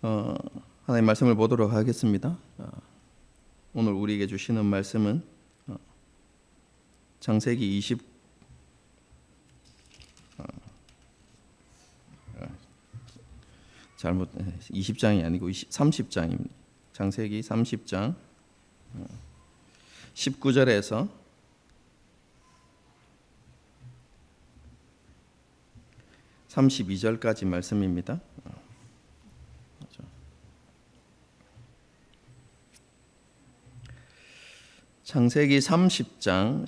어, 하나님 말씀을 보도록 하겠습니다. 오늘 우리에게 주시는 말씀은 창세기 20장이 아니고 30장입니다. 창세기 30장 19절에서 32절까지 말씀입니다. 창세기 30장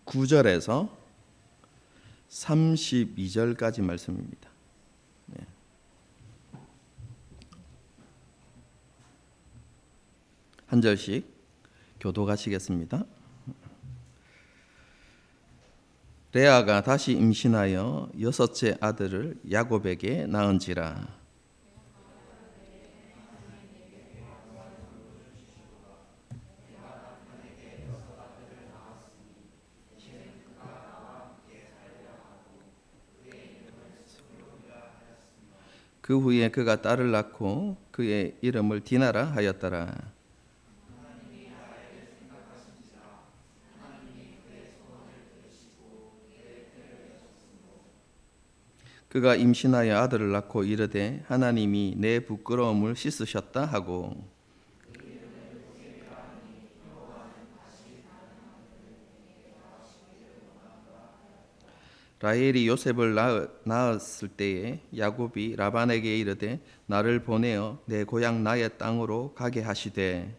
19절에서 32절까지 말씀입니다. 한 절씩 교독하시겠습니다. 레아가 다시 임신하여 여섯째 아들을 야곱에게 낳은지라. 그 후에 그가 딸을 낳고 그의 이름을 디나라 하였더라. 그가 임신하여 아들을 낳고 이르되 하나님이 내 부끄러움을 씻으셨다 하고, 라헬이 요셉을 낳았을 때에 야곱이 라반에게 이르되 나를 보내어 내 고향 나의 땅으로 가게 하시되,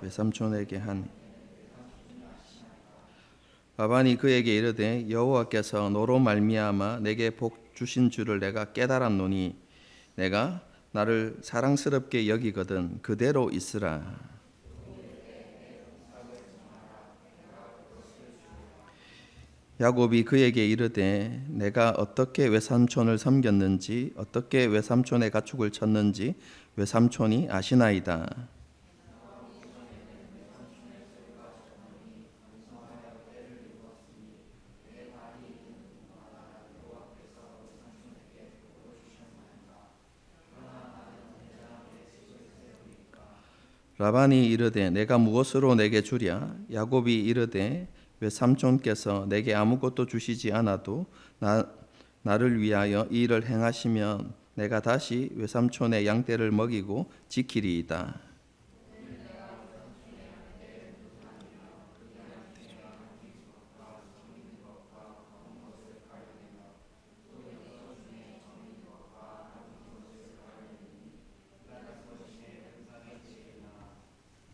외삼촌에게 한 라반이 그에게 이르되 여호와께서 너로 말미암아 내게 복 주신 줄을 내가 깨달았노니 내가 나를 사랑스럽게 여기거든 그대로 있으라. 야곱이 그에게 이르되 내가 어떻게 외삼촌을 섬겼는지 어떻게 외삼촌의 가축을 쳤는지 외삼촌이 아시나이다. 라반이 이르되 내가 무엇으로 내게 주랴? 야곱이 이르되 외삼촌께서 내게 아무것도 주시지 않아도 나를 위하여 이 일을 행하시면 내가 다시 외삼촌의 양떼를 먹이고 지키리이다.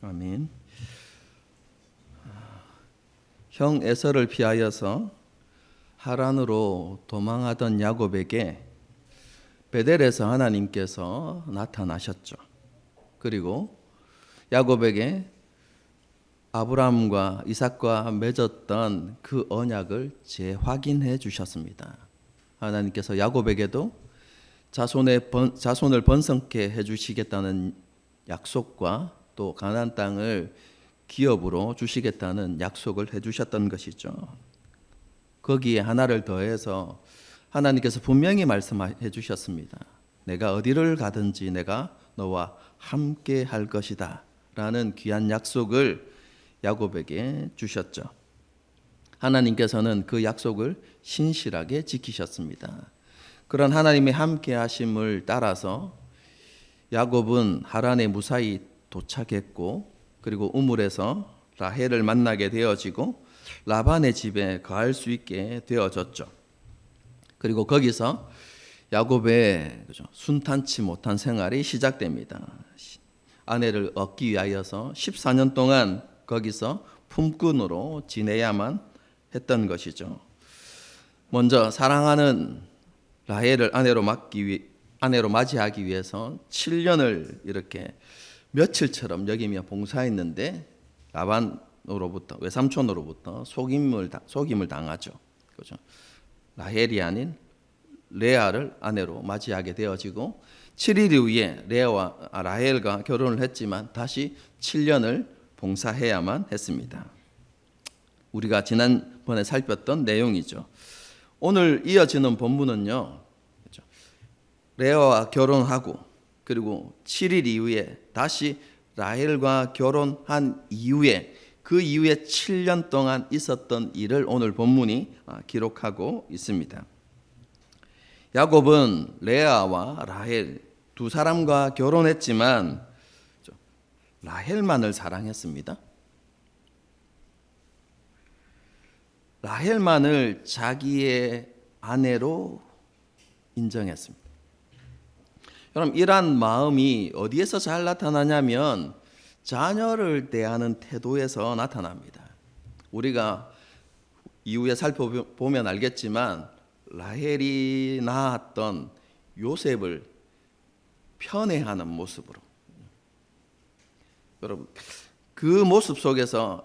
아멘. 형 에서를 피하여서 하란으로 도망하던 야곱에게 베델에서 하나님께서 나타나셨죠. 그리고 야곱에게 아브라함과 이삭과 맺었던 그 언약을 재확인해 주셨습니다. 하나님께서 야곱에게도 자손을 번성케 해 주시겠다는 약속과 또 가나안 땅을 기업으로 주시겠다는 약속을 해주셨던 것이죠. 거기에 하나를 더해서 하나님께서 분명히 말씀해 주셨습니다. 내가 어디를 가든지 내가 너와 함께 할 것이다 라는 귀한 약속을 야곱에게 주셨죠. 하나님께서는 그 약속을 신실하게 지키셨습니다. 그런 하나님의 함께 하심을 따라서 야곱은 하란에 무사히 도착했고 그리고 우물에서 라헬을 만나게 되어지고 라반의 집에 거할 수 있게 되어졌죠. 그리고 거기서 야곱의 순탄치 못한 생활이 시작됩니다. 아내를 얻기 위하여서 14년 동안 거기서 품꾼으로 지내야만 했던 것이죠. 먼저 사랑하는 라헬을 아내로 맞이하기 위해서 7년을 이렇게 며칠처럼 여기며 봉사했는데 라반으로부터 외삼촌으로부터 속임을 당하죠. 그렇죠? 라헬이 아닌 레아를 아내로 맞이하게 되어지고 7일 이후에 레아와 라헬과 결혼을 했지만 다시 7년을 봉사해야만 했습니다. 우리가 지난번에 살폈던 내용이죠. 오늘 이어지는 본문은요, 그렇죠? 레아와 결혼하고 그리고 7일 이후에 다시 라헬과 결혼한 이후에 그 이후에 7년 동안 있었던 일을 오늘 본문이 기록하고 있습니다. 야곱은 레아와 라헬 두 사람과 결혼했지만 라헬만을 사랑했습니다. 라헬만을 자기의 아내로 인정했습니다. 여러분, 이러한 마음이 어디에서 잘 나타나냐면 자녀를 대하는 태도에서 나타납니다. 우리가 이후에 살펴보면 알겠지만 라헬이 낳았던 요셉을 편애하는 모습으로, 여러분, 그 모습 속에서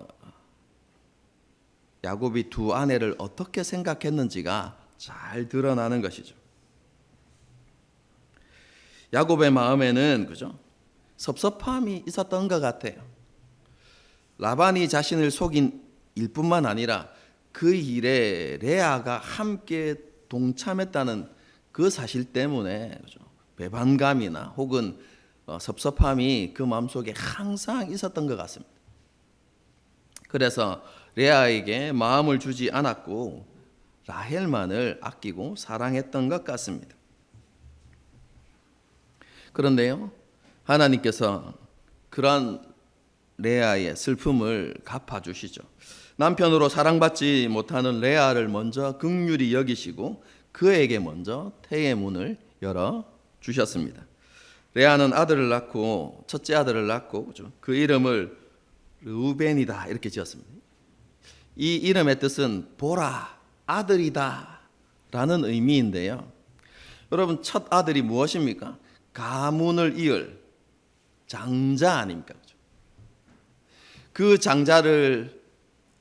야곱이 두 아내를 어떻게 생각했는지가 잘 드러나는 것이죠. 야곱의 마음에는 그죠? 섭섭함이 있었던 것 같아요. 라반이 자신을 속인 일뿐만 아니라 그 일에 레아가 함께 동참했다는 그 사실 때문에 그죠? 배반감이나 혹은 섭섭함이 그 마음속에 항상 있었던 것 같습니다. 그래서 레아에게 마음을 주지 않았고 라헬만을 아끼고 사랑했던 것 같습니다. 그런데요, 하나님께서 그런 레아의 슬픔을 갚아주시죠. 남편으로 사랑받지 못하는 레아를 먼저 긍휼히 여기시고 그에게 먼저 태의 문을 열어주셨습니다. 레아는 아들을 낳고 첫째 아들을 낳고 그 이름을 르우벤이다 이렇게 지었습니다. 이 이름의 뜻은 보라, 아들이다 라는 의미인데요. 여러분, 첫 아들이 무엇입니까? 가문을 이을 장자 아닙니까? 그 장자를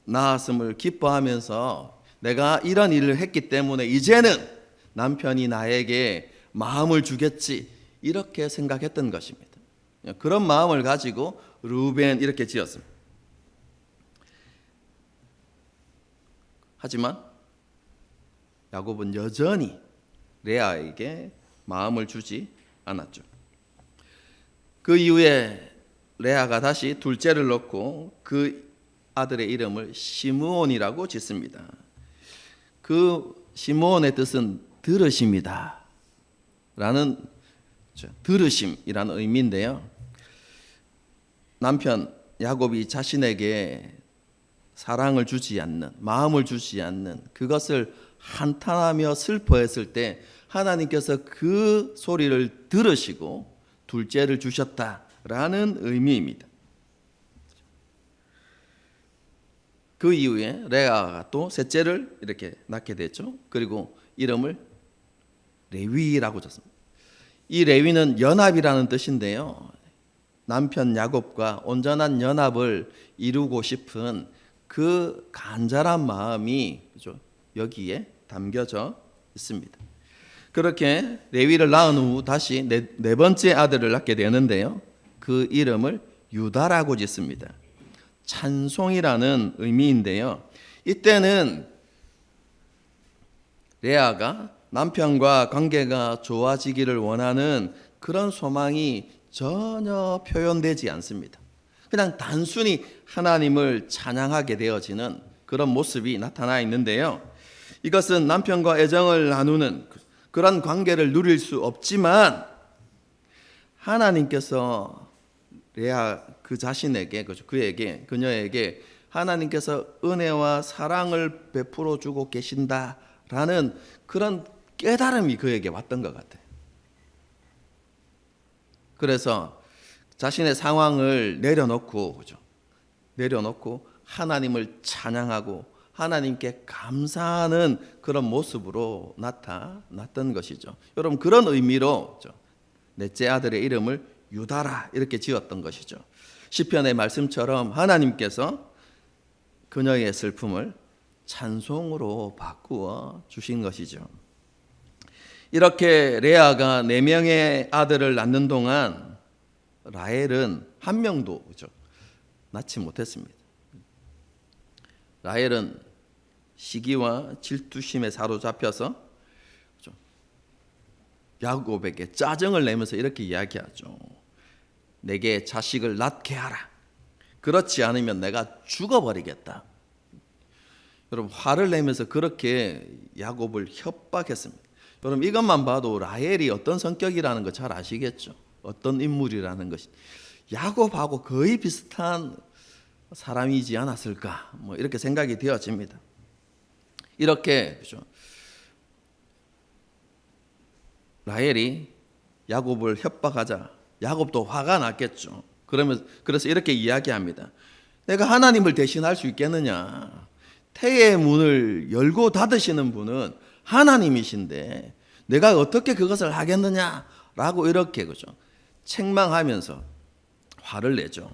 낳았음을 기뻐하면서 내가 이런 일을 했기 때문에 이제는 남편이 나에게 마음을 주겠지 이렇게 생각했던 것입니다. 그런 마음을 가지고 르우벤 이렇게 지었습니다. 하지만 야곱은 여전히 레아에게 마음을 주지 않았죠. 그 이후에 레아가 다시 둘째를 낳고 그 아들의 이름을 시므온이라고 짓습니다. 그 시므온의 뜻은 들으심이다 라는, 들으심이라는 의미인데요. 남편 야곱이 자신에게 사랑을 주지 않는, 마음을 주지 않는 그것을 한탄하며 슬퍼했을 때 하나님께서 그 소리를 들으시고 둘째를 주셨다라는 의미입니다. 그 이후에 레아가 또 셋째를 이렇게 낳게 됐죠. 그리고 이름을 레위라고 줬습니다. 이 레위는 연합이라는 뜻인데요. 남편 야곱과 온전한 연합을 이루고 싶은 그 간절한 마음이 여기에 담겨져 있습니다. 그렇게 레위를 낳은 후 다시 네 번째 아들을 낳게 되는데요. 그 이름을 유다라고 짓습니다. 찬송이라는 의미인데요. 이때는 레아가 남편과 관계가 좋아지기를 원하는 그런 소망이 전혀 표현되지 않습니다. 그냥 단순히 하나님을 찬양하게 되어지는 그런 모습이 나타나 있는데요. 이것은 남편과 애정을 나누는 그런 관계를 누릴 수 없지만 하나님께서 레아 그 자신에게, 그녀에게 하나님께서 은혜와 사랑을 베풀어 주고 계신다라는 그런 깨달음이 그에게 왔던 것 같아요. 그래서 자신의 상황을 내려놓고 하나님을 찬양하고 하나님께 감사하는 그런 모습으로 나타났던 것이죠. 여러분, 그런 의미로 넷째 아들의 이름을 유다라 이렇게 지었던 것이죠. 시편의 말씀처럼 하나님께서 그녀의 슬픔을 찬송으로 바꾸어 주신 것이죠. 이렇게 레아가 4명의 아들을 낳는 동안 라헬은 한 명도 낳지 못했습니다. 라헬은 시기와 질투심에 사로잡혀서 야곱에게 짜증을 내면서 이렇게 이야기하죠. 내게 자식을 낳게 하라. 그렇지 않으면 내가 죽어버리겠다. 여러분, 화를 내면서 그렇게 야곱을 협박했습니다. 여러분, 이것만 봐도 라헬이 어떤 성격이라는 거 잘 아시겠죠? 어떤 인물이라는 것이. 야곱하고 거의 비슷한 사람이지 않았을까, 뭐 이렇게 생각이 되어집니다. 이렇게 그렇죠? 라헬이 야곱을 협박하자 야곱도 화가 났겠죠. 그래서 이렇게 이야기합니다. 내가 하나님을 대신할 수 있겠느냐? 태의 문을 열고 닫으시는 분은 하나님이신데 내가 어떻게 그것을 하겠느냐라고 이렇게 그죠? 책망하면서 화를 내죠.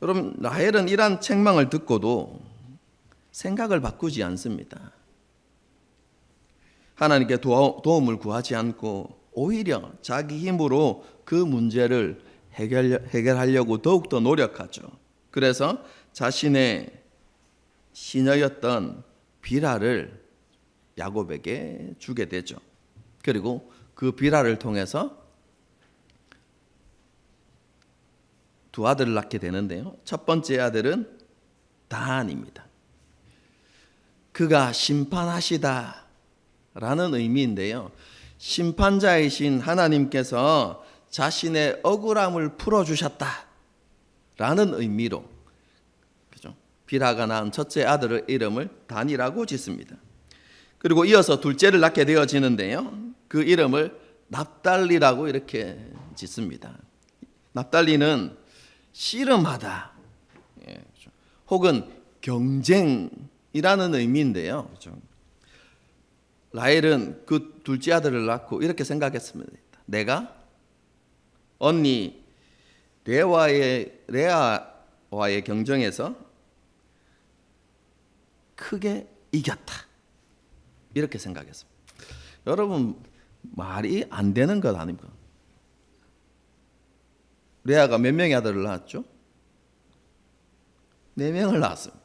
여러분, 라헬은 이러한 책망을 듣고도 생각을 바꾸지 않습니다. 하나님께 도움을 구하지 않고 오히려 자기 힘으로 그 문제를 해결하려고 더욱더 노력하죠. 그래서 자신의 시녀였던 비라를 야곱에게 주게 되죠. 그리고 그 비라를 통해서 두 아들을 낳게 되는데요. 첫 번째 아들은 다한입니다. 그가 심판하시다 라는 의미인데요. 심판자이신 하나님께서 자신의 억울함을 풀어주셨다 라는 의미로 그죠? 비라가 낳은 첫째 아들의 이름을 단이라고 짓습니다. 그리고 이어서 둘째를 낳게 되어지는데요. 그 이름을 납달리라고 이렇게 짓습니다. 납달리는 씨름하다 혹은 경쟁이라는 의미인데요. 그렇죠? 라헬은 그 둘째 아들을 낳고 이렇게 생각했습니다. 내가 언니 레아와의 경쟁에서 크게 이겼다. 이렇게 생각했습니다. 여러분, 말이 안 되는 것 아닙니까? 레아가 몇 명의 아들을 낳았죠? 4명을 낳았습니다.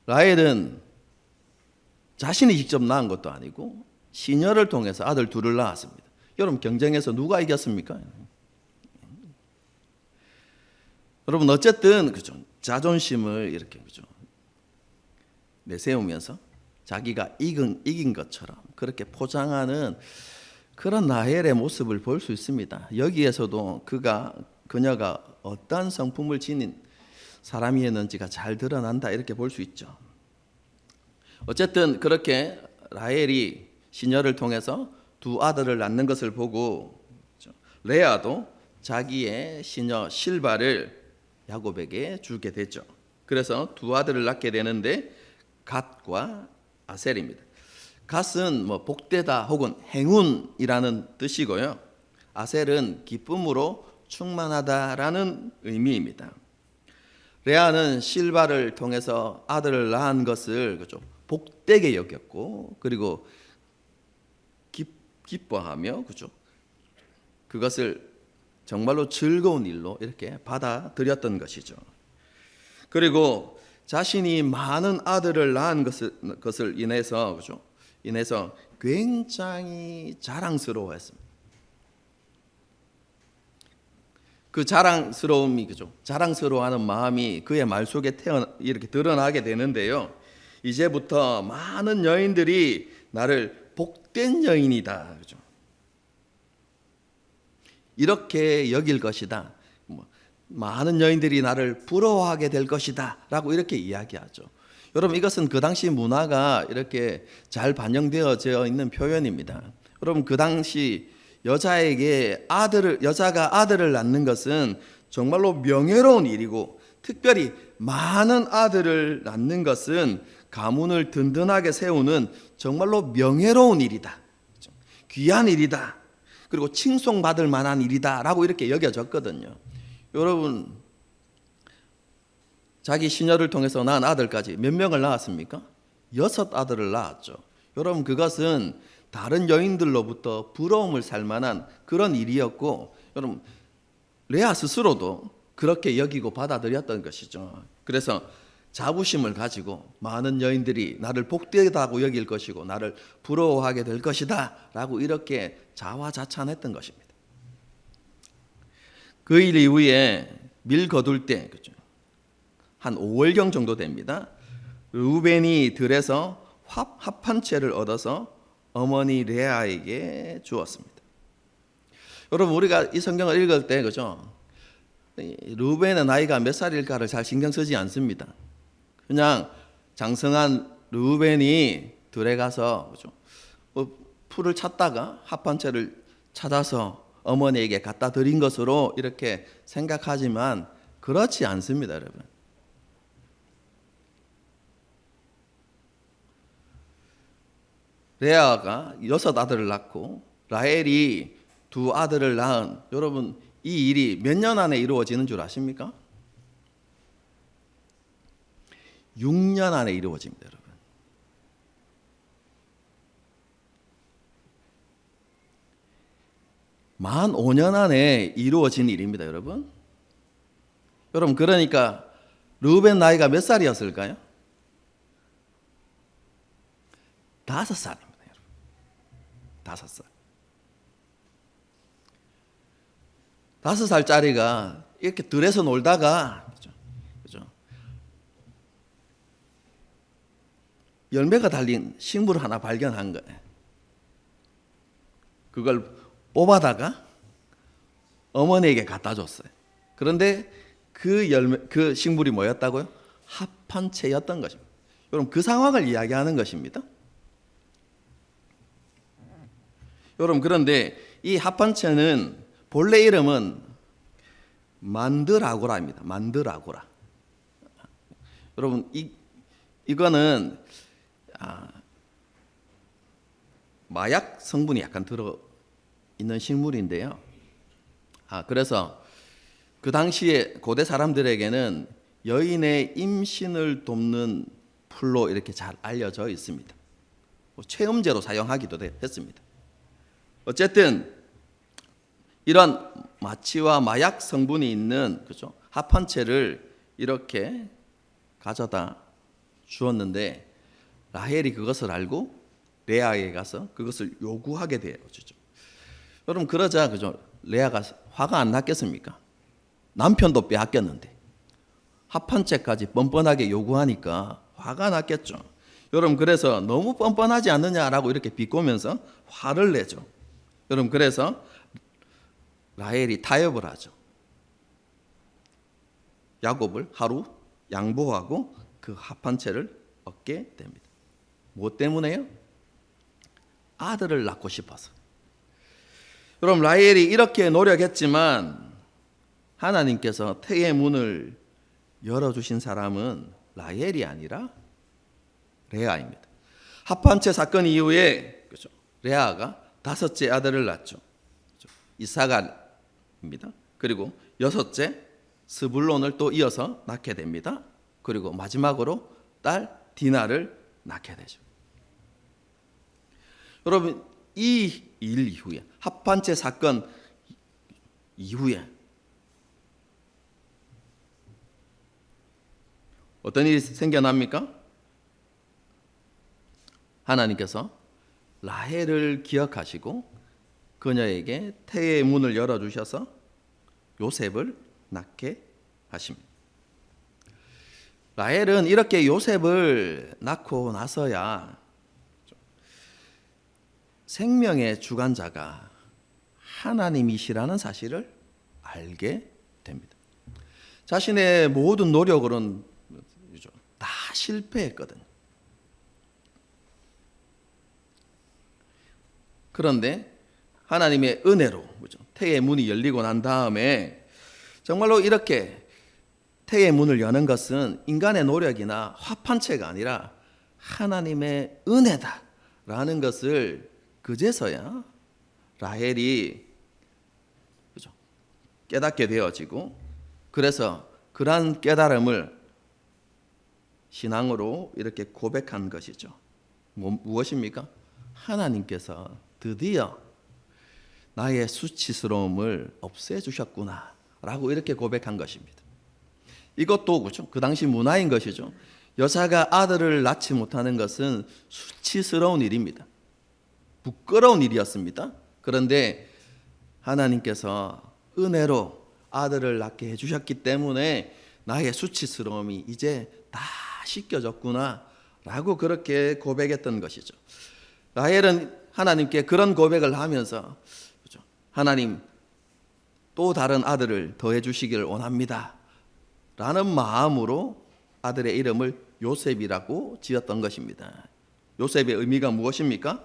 라헬은 자신이 직접 낳은 것도 아니고 시녀를 통해서 아들 둘을 낳았습니다. 여러분, 경쟁에서 누가 이겼습니까? 여러분, 어쨌든 그죠? 자존심을 이렇게 그죠? 내세우면서 자기가 이긴 것처럼 그렇게 포장하는 그런 라헬의 모습을 볼 수 있습니다. 여기에서도 그녀가 어떠한 성품을 지닌 사람이었는지가 잘 드러난다 이렇게 볼 수 있죠. 어쨌든 그렇게 라헬이 시녀를 통해서 두 아들을 낳는 것을 보고 레아도 자기의 시녀 실바를 야곱에게 주게 되죠. 그래서 두 아들을 낳게 되는데 갓과 아셀입니다. 갓은 복되다 혹은 행운이라는 뜻이고요. 아셀은 기쁨으로 충만하다라는 의미입니다. 레아는 실바를 통해서 아들을 낳은 것을 그렇죠? 복되게 여겼고 그리고 기뻐하며 그렇죠? 그것을 정말로 즐거운 일로 이렇게 받아들였던 것이죠. 그리고 자신이 많은 아들을 낳은 것을 인해서 그렇죠? 인해서 굉장히 자랑스러워했습니다. 그 자랑스러움이 그죠? 자랑스러워하는 마음이 그의 말 속에 이렇게 드러나게 되는데요. 이제부터 많은 여인들이 나를 복된 여인이다, 그죠? 이렇게 여길 것이다. 많은 여인들이 나를 부러워하게 될 것이다라고 이렇게 이야기하죠. 여러분, 이것은 그 당시 문화가 이렇게 잘 반영되어져 있는 표현입니다. 여러분, 그 당시 여자가 아들을 낳는 것은 정말로 명예로운 일이고 특별히 많은 아들을 낳는 것은 가문을 든든하게 세우는 정말로 명예로운 일이다. 귀한 일이다. 그리고 칭송받을 만한 일이다라고 이렇게 여겨졌거든요. 여러분, 자기 시녀를 통해서 낳은 아들까지 몇 명을 낳았습니까? 6 아들을 낳았죠. 여러분, 그것은 다른 여인들로부터 부러움을 살 만한 그런 일이었고, 여러분, 레아 스스로도 그렇게 여기고 받아들였던 것이죠. 그래서 자부심을 가지고 많은 여인들이 나를 복되다고 여길 것이고 나를 부러워하게 될 것이다 라고 이렇게 자화자찬했던 것입니다. 그 일 이후에 밀 거둘 때 한 5월경 정도 됩니다. 루벤이 들에서 합한 채를 얻어서 어머니 레아에게 주었습니다. 여러분, 우리가 이 성경을 읽을 때 그죠? 루벤의 나이가 몇 살일까를 잘 신경 쓰지 않습니다. 그냥 장성한 루벤이 들에 가서 그죠? 풀을 찾다가 합한 채를 찾아서 어머니에게 갖다 드린 것으로 이렇게 생각하지만 그렇지 않습니다, 여러분. 레아가 6 아들을 낳고 라헬이 2 아들을 낳은, 여러분 이 일이 몇 년 안에 이루어지는 줄 아십니까? 6년 안에 이루어집니다, 여러분. 만 5년 안에 이루어진 일입니다, 여러분. 여러분, 그러니까 르우벤 나이가 몇 살이었을까요? 5살입니다, 여러분. 5살. 5살짜리가 이렇게 들에서 놀다가 그죠? 열매가 달린 식물을 하나 발견한 거예요. 그걸 뽑아다가 어머니에게 갖다 줬어요. 그런데 그 식물이 뭐였다고요? 합한 채였던 것입니다. 여러분, 그 상황을 이야기하는 것입니다. 여러분, 그런데 이 합한 채는 본래 이름은 만드라고라입니다. 만드라고라. 여러분, 이거는 마약 성분이 약간 들어 있는 식물인데요. 그래서 그 당시에 고대 사람들에게는 여인의 임신을 돕는 풀로 이렇게 잘 알려져 있습니다. 체험제로 사용하기도 했습니다. 어쨌든 이런 마취와 마약 성분이 있는 그죠? 합한 채를 이렇게 가져다 주었는데 라헬이 그것을 알고 레아에게 가서 그것을 요구하게 되어지죠. 여러분, 그러자 그죠? 레아가 화가 안 났겠습니까? 남편도 빼앗겼는데 합한 채까지 뻔뻔하게 요구하니까 화가 났겠죠. 여러분, 그래서 너무 뻔뻔하지 않느냐라고 이렇게 비꼬면서 화를 내죠. 여러분, 그래서 라헬이 타협을 하죠. 야곱을 하루 양보하고 그 합한 채를 얻게 됩니다. 뭐 때문에요? 아들을 낳고 싶어서. 여러분, 라헬이 이렇게 노력했지만 하나님께서 태의 문을 열어주신 사람은 라헬이 아니라 레아입니다. 합한 채 사건 이후에 그렇죠? 레아가 5째 아들을 낳죠. 그렇죠? 이사갈입니다. 그리고 6째 스불론을 또 이어서 낳게 됩니다. 그리고 마지막으로 딸 디나를 낳게 되죠. 여러분, 이 일 이후에 합한 채 사건 이후에 어떤 일이 생겨납니까? 하나님께서 라헬을 기억하시고 그녀에게 태의 문을 열어주셔서 요셉을 낳게 하십니다. 라헬은 이렇게 요셉을 낳고 나서야 생명의 주관자가 하나님이시라는 사실을 알게 됩니다. 자신의 모든 노력으로는 다 실패했거든요. 그런데 하나님의 은혜로 태의 문이 열리고 난 다음에 정말로 이렇게 태의 문을 여는 것은 인간의 노력이나 화판체가 아니라 하나님의 은혜다라는 것을 그제서야 라헬이 깨닫게 되어지고, 그래서 그러한 깨달음을 신앙으로 이렇게 고백한 것이죠. 무엇입니까? 하나님께서 드디어 나의 수치스러움을 없애주셨구나 라고 이렇게 고백한 것입니다. 이것도 그렇죠. 그 당시 문화인 것이죠. 여자가 아들을 낳지 못하는 것은 수치스러운 일입니다. 부끄러운 일이었습니다. 그런데 하나님께서 은혜로 아들을 낳게 해주셨기 때문에 나의 수치스러움이 이제 다 씻겨졌구나 라고 그렇게 고백했던 것이죠. 라헬은 하나님께 그런 고백을 하면서 그렇죠? 하나님 또 다른 아들을 더해 주시기를 원합니다 라는 마음으로 아들의 이름을 요셉이라고 지었던 것입니다. 요셉의 의미가 무엇입니까?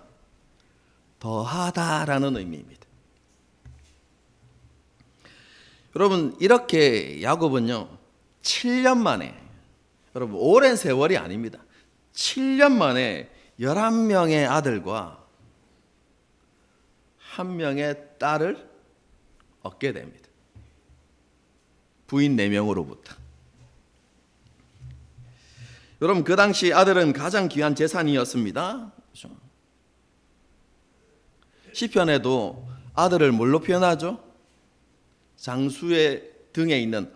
더하다라는 의미입니다. 여러분, 이렇게 야곱은요 7년 만에, 여러분 오랜 세월이 아닙니다. 7년 만에 11명의 아들과 1명의 딸을 얻게 됩니다. 부인 4명으로부터. 여러분, 그 당시 아들은 가장 귀한 재산이었습니다. 그렇죠? 시편에도 아들을 뭘로 표현하죠? 장수의 등에 있는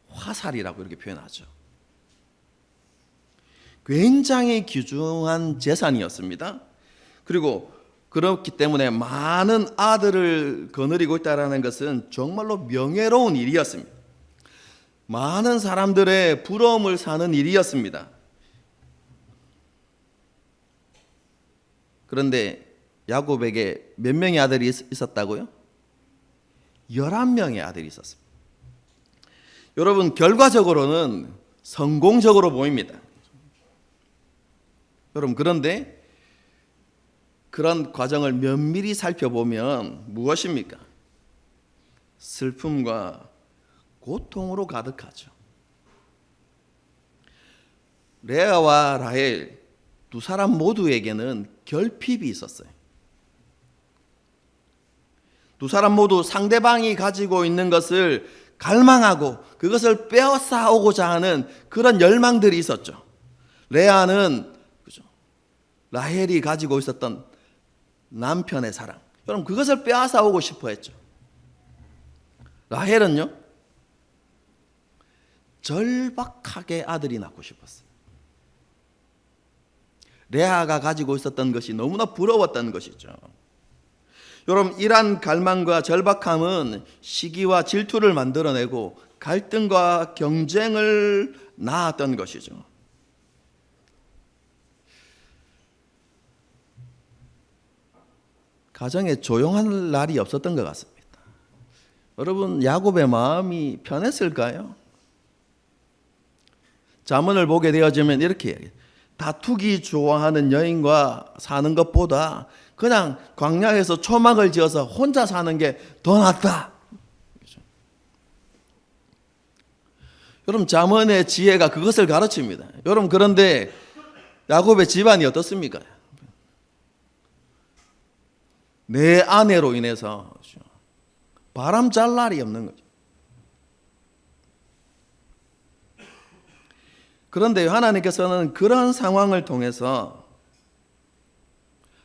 화살이라고 이렇게 표현하죠. 굉장히 귀중한 재산이었습니다. 그리고 그렇기 때문에 많은 아들을 거느리고 있다는 것은 정말로 명예로운 일이었습니다. 많은 사람들의 부러움을 사는 일이었습니다. 그런데 야곱에게 몇 명의 아들이 있었다고요? 11명의 아들이 있었습니다. 여러분, 결과적으로는 성공적으로 보입니다. 여러분, 그런데 그런 과정을 면밀히 살펴보면 무엇입니까? 슬픔과 고통으로 가득하죠. 레아와 라헬 두 사람 모두에게는 결핍이 있었어요. 두 사람 모두 상대방이 가지고 있는 것을 갈망하고 그것을 빼앗아오고자 하는 그런 열망들이 있었죠. 레아는 그죠? 라헬이 가지고 있었던 남편의 사랑, 여러분 그것을 빼앗아오고 싶어 했죠. 라헬은요 절박하게 아들이 낳고 싶었어요. 레아가 가지고 있었던 것이 너무나 부러웠던 것이죠. 여러분, 이러한 갈망과 절박함은 시기와 질투를 만들어내고 갈등과 경쟁을 낳았던 것이죠. 가정에 조용한 날이 없었던 것 같습니다. 여러분, 야곱의 마음이 편했을까요? 잠언을 보게 되어지면 이렇게 얘기해요. 다투기 좋아하는 여인과 사는 것보다 그냥 광야에서 초막을 지어서 혼자 사는 게 더 낫다. 그렇죠? 여러분, 잠언의 지혜가 그것을 가르칩니다. 여러분, 그런데 야곱의 집안이 어떻습니까? 내 아내로 인해서 바람 잘 날이 없는 거죠. 그런데 하나님께서는 그런 상황을 통해서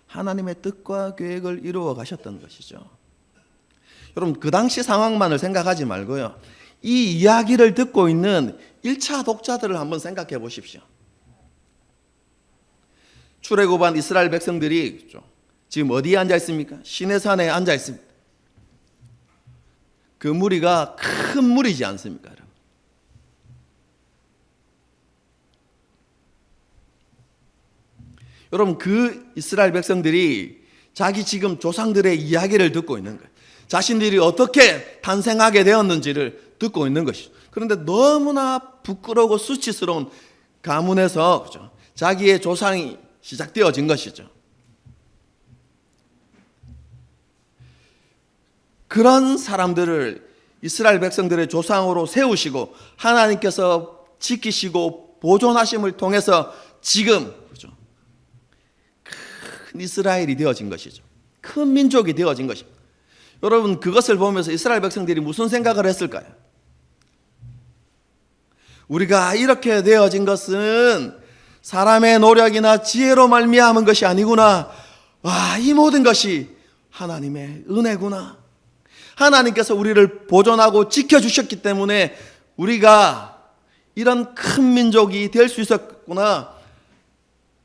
하나님의 뜻과 계획을 이루어 가셨던 것이죠. 여러분, 그 당시 상황만을 생각하지 말고요, 이 이야기를 듣고 있는 1차 독자들을 한번 생각해 보십시오. 출애굽한 이스라엘 백성들이 지금 어디에 앉아 있습니까? 시내산에 앉아 있습니다. 그 무리가 큰 무리지 않습니까? 여러분, 그 이스라엘 백성들이 자기 지금 조상들의 이야기를 듣고 있는 거예요. 자신들이 어떻게 탄생하게 되었는지를 듣고 있는 것이죠. 그런데 너무나 부끄러우고 수치스러운 가문에서 그렇죠? 자기의 조상이 시작되어진 것이죠. 그런 사람들을 이스라엘 백성들의 조상으로 세우시고 하나님께서 지키시고 보존하심을 통해서 지금 그렇죠? 큰 이스라엘이 되어진 것이죠. 큰 민족이 되어진 것입니다. 여러분, 그것을 보면서 이스라엘 백성들이 무슨 생각을 했을까요? 우리가 이렇게 되어진 것은 사람의 노력이나 지혜로 말미암은 것이 아니구나. 와, 이 모든 것이 하나님의 은혜구나. 하나님께서 우리를 보존하고 지켜주셨기 때문에 우리가 이런 큰 민족이 될 수 있었구나.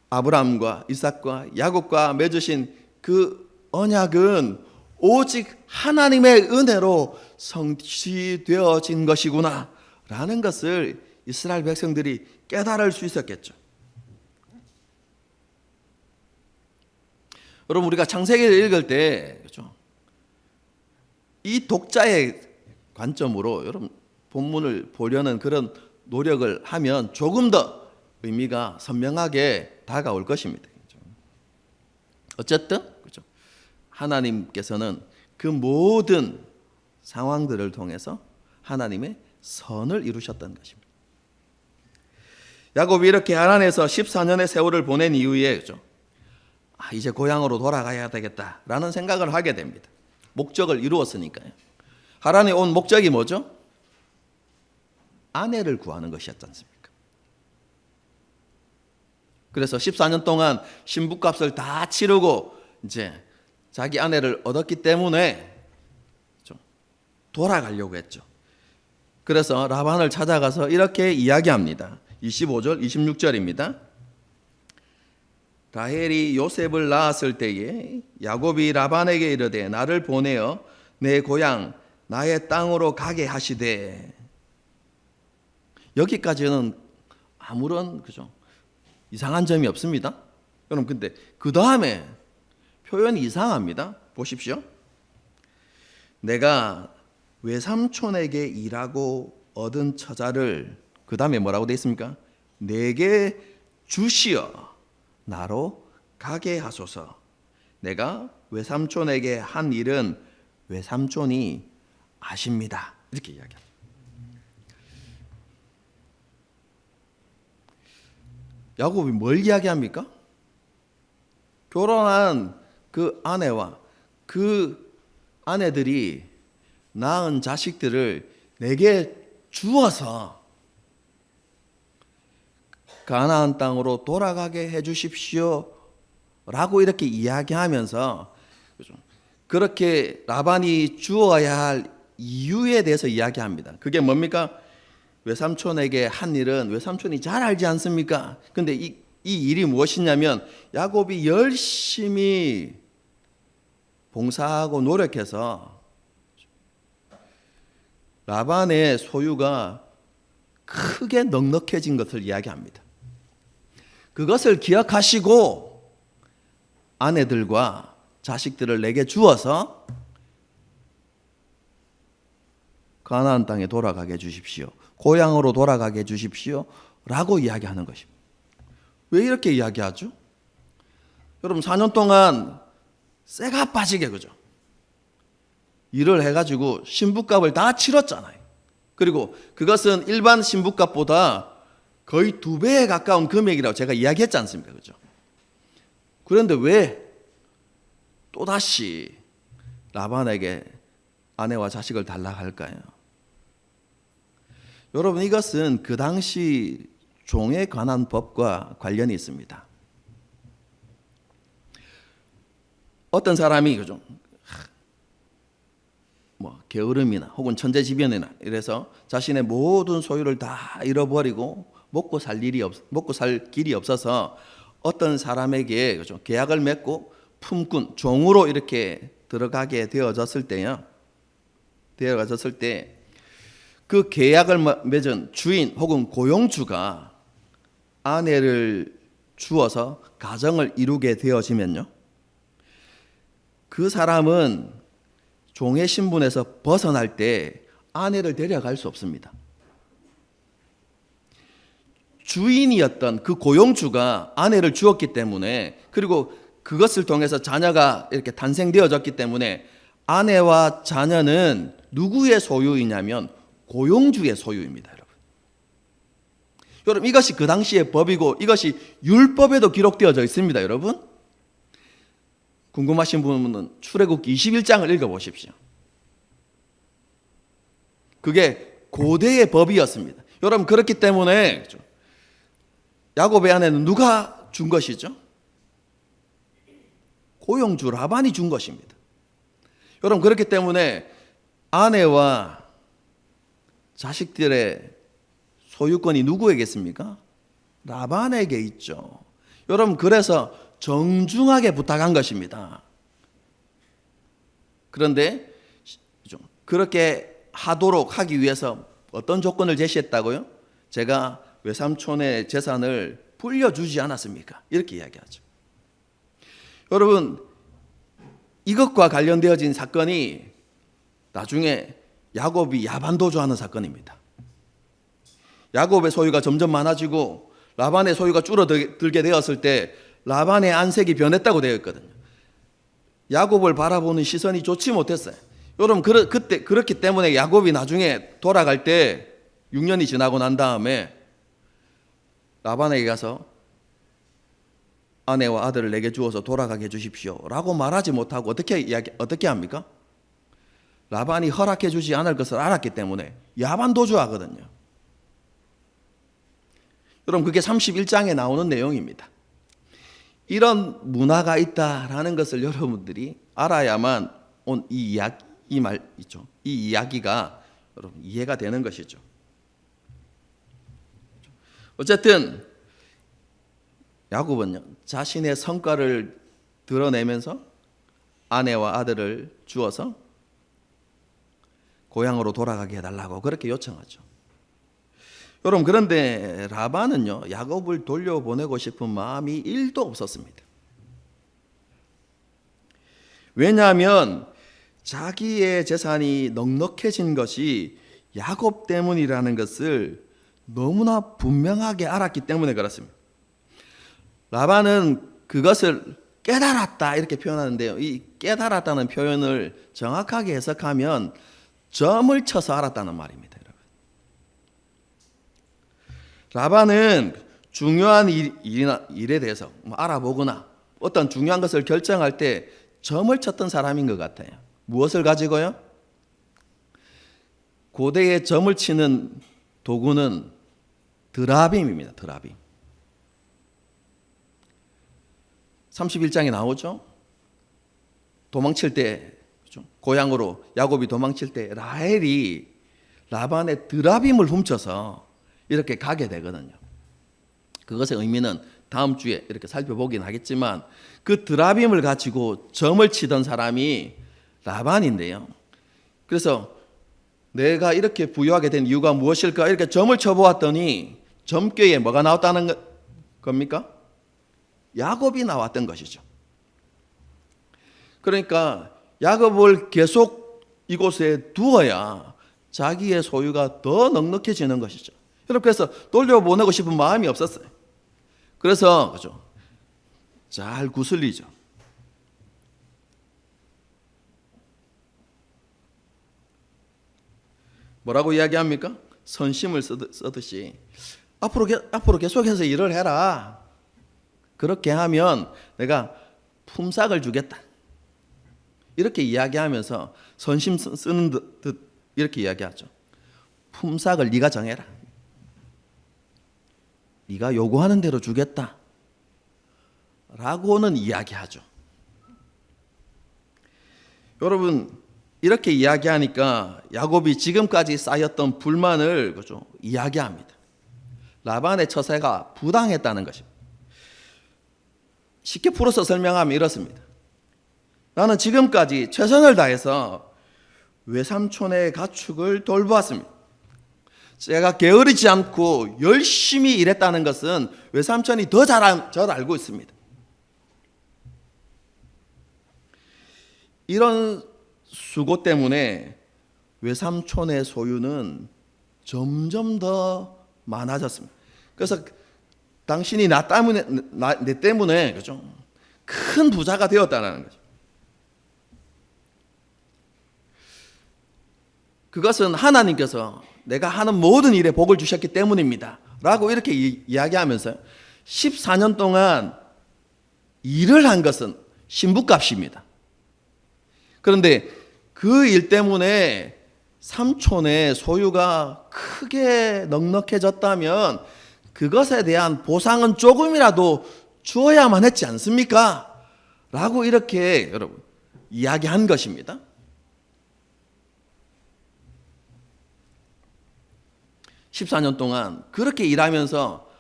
아브라함과 이삭과 야곱과 맺으신 그 언약은 오직 하나님의 은혜로 성취되어진 것이구나 라는 것을 이스라엘 백성들이 깨달을 수 있었겠죠. 여러분, 우리가 창세기를 읽을 때 그렇죠? 이 독자의 관점으로 여러분 본문을 보려는 그런 노력을 하면 조금 더 의미가 선명하게 다가올 것입니다. 어쨌든 그렇죠? 하나님께서는 그 모든 상황들을 통해서 하나님의 선을 이루셨던 것입니다. 야곱이 이렇게 하란에서 14년의 세월을 보낸 이후에 그렇죠? 이제 고향으로 돌아가야 되겠다라는 생각을 하게 됩니다. 목적을 이루었으니까요. 하란에 온 목적이 뭐죠? 아내를 구하는 것이었지 않습니까? 그래서 14년 동안 신부값을 다 치르고 이제 자기 아내를 얻었기 때문에 좀 돌아가려고 했죠. 그래서 라반을 찾아가서 이렇게 이야기합니다. 25절, 26절입니다. 라헬이 요셉을 낳았을 때에 야곱이 라반에게 이르되 나를 보내어 내 고향 나의 땅으로 가게 하시되. 여기까지는 아무런 그죠 이상한 점이 없습니다. 여러분, 근데 그 다음에 표현이 이상합니다. 보십시오. 내가 외삼촌에게 일하고 얻은 처자를, 그 다음에 뭐라고 되어 있습니까? 내게 주시어 나로 가게 하소서. 내가 외삼촌에게 한 일은 외삼촌이 아십니다. 이렇게 이야기합니다. 야곱이 뭘 이야기합니까? 결혼한 그 아내와 그 아내들이 낳은 자식들을 내게 주어서 가나안 땅으로 돌아가게 해 주십시오 라고 이렇게 이야기하면서 그렇게 라반이 주어야 할 이유에 대해서 이야기합니다. 그게 뭡니까? 외삼촌에게 한 일은 외삼촌이 잘 알지 않습니까? 근데 이 일이 무엇이냐면 야곱이 열심히 봉사하고 노력해서 라반의 소유가 크게 넉넉해진 것을 이야기합니다. 그것을 기억하시고 아내들과 자식들을 내게 주어서 가나안 땅에 돌아가게 해주십시오. 고향으로 돌아가게 해주십시오 라고 이야기하는 것입니다. 왜 이렇게 이야기하죠? 여러분, 4년 동안 쇠가 빠지게 그죠? 일을 해가지고 신부값을 다 치렀잖아요. 그리고 그것은 일반 신부값보다 거의 2배에 가까운 금액이라고 제가 이야기했지 않습니까? 그죠? 그런데 왜 또다시 라반에게 아내와 자식을 달라고 할까요? 여러분, 이것은 그 당시 종에 관한 법과 관련이 있습니다. 어떤 사람이 그죠? 게으름이나 혹은 천재지변이나 이래서 자신의 모든 소유를 다 잃어버리고 먹고 살 길이 없어서 어떤 사람에게 그죠? 계약을 맺고 품꾼 종으로 이렇게 들어가게 되어졌을 때요. 그 계약을 맺은 주인 혹은 고용주가 아내를 주어서 가정을 이루게 되어지면요, 그 사람은 종의 신분에서 벗어날 때 아내를 데려갈 수 없습니다. 주인이었던 그 고용주가 아내를 주었기 때문에, 그리고 그것을 통해서 자녀가 이렇게 탄생되어졌기 때문에 아내와 자녀는 누구의 소유이냐면 고용주의 소유입니다. 여러분, 이것이 그 당시의 법이고 이것이 율법에도 기록되어져 있습니다. 여러분, 궁금하신 분은 출애굽기 21장을 읽어보십시오. 그게 고대의 법이었습니다. 여러분, 그렇기 때문에 야곱의 아내는 누가 준 것이죠? 고용주 라반이 준 것입니다. 여러분, 그렇기 때문에 아내와 자식들의 소유권이 누구에게있습니까? 라반에게 있죠. 여러분, 그래서 정중하게 부탁한 것입니다. 그런데 그렇게 하도록 하기 위해서 어떤 조건을 제시했다고요? 제가 외삼촌의 재산을 불려주지 않았습니까? 이렇게 이야기하죠. 여러분, 이것과 관련되어진 사건이 나중에 야곱이 야반도주하는 사건입니다. 야곱의 소유가 점점 많아지고 라반의 소유가 줄어들게 되었을 때 라반의 안색이 변했다고 되어 있거든요. 야곱을 바라보는 시선이 좋지 못했어요. 여러분, 그때 그렇기 때문에 야곱이 나중에 돌아갈 때 6년이 지나고 난 다음에 라반에게 가서 아내와 아들을 내게 주어서 돌아가게 해주십시오 라고 말하지 못하고 어떻게 합니까? 라반이 허락해 주지 않을 것을 알았기 때문에 야반도주하거든요. 여러분, 그게 31장에 나오는 내용입니다. 이런 문화가 있다라는 것을 여러분들이 알아야만 이 이야기가 여러분 이해가 되는 것이죠. 어쨌든 야곱은요, 자신의 성과를 드러내면서 아내와 아들을 주어서 고향으로 돌아가게 해달라고 그렇게 요청하죠. 여러분, 그런데 라반은요, 야곱을 돌려보내고 싶은 마음이 1도 없었습니다. 왜냐하면 자기의 재산이 넉넉해진 것이 야곱 때문이라는 것을 너무나 분명하게 알았기 때문에 그렇습니다. 라반은 그것을 깨달았다 이렇게 표현하는데요, 이 깨달았다는 표현을 정확하게 해석하면 점을 쳐서 알았다는 말입니다. 라반은 중요한 일에 대해서 알아보거나 어떤 중요한 것을 결정할 때 점을 쳤던 사람인 것 같아요. 무엇을 가지고요? 고대의 점을 치는 도구는 드라빔입니다. 드라빔. 31장에 나오죠. 도망칠 때, 고향으로 야곱이 도망칠 때 라헬이 라반의 드라빔을 훔쳐서 이렇게 가게 되거든요. 그것의 의미는 다음 주에 이렇게 살펴보긴 하겠지만 그 드라빔을 가지고 점을 치던 사람이 라반인데요. 그래서 내가 이렇게 부유하게 된 이유가 무엇일까? 이렇게 점을 쳐보았더니 점괘에 뭐가 나왔다는 겁니까? 야곱이 나왔던 것이죠. 그러니까 야곱을 계속 이곳에 두어야 자기의 소유가 더 넉넉해지는 것이죠. 여러분, 그래서 돌려보내고 싶은 마음이 없었어요. 그래서 그죠, 잘 구슬리죠. 뭐라고 이야기합니까? 선심을 쓰듯이 앞으로 계속해서 일을 해라. 그렇게 하면 내가 품삯을 주겠다. 이렇게 이야기하면서 선심 쓰는 듯 이렇게 이야기하죠. 품삯을 네가 정해라. 네가 요구하는 대로 주겠다 라고는 이야기하죠. 여러분, 이렇게 이야기하니까 야곱이 지금까지 쌓였던 불만을 그죠, 이야기합니다. 라반의 처세가 부당했다는 것입니다. 쉽게 풀어서 설명하면 이렇습니다. 나는 지금까지 최선을 다해서 외삼촌의 가축을 돌보았습니다. 제가 게으르지 않고 열심히 일했다는 것은 외삼촌이 더 잘 알고 있습니다. 이런 수고 때문에 외삼촌의 소유는 점점 더 많아졌습니다. 그래서 당신이 내 때문에 그죠, 큰 부자가 되었다는 거죠. 그것은 하나님께서 내가 하는 모든 일에 복을 주셨기 때문입니다 라고 이렇게 이야기하면서 14년 동안 일을 한 것은 신부값입니다. 그런데 그 일 때문에 삼촌의 소유가 크게 넉넉해졌다면 그것에 대한 보상은 조금이라도 주어야만 했지 않습니까? 라고 이렇게 여러분 이야기한 것입니다. 14년 동안 그렇게 일하면서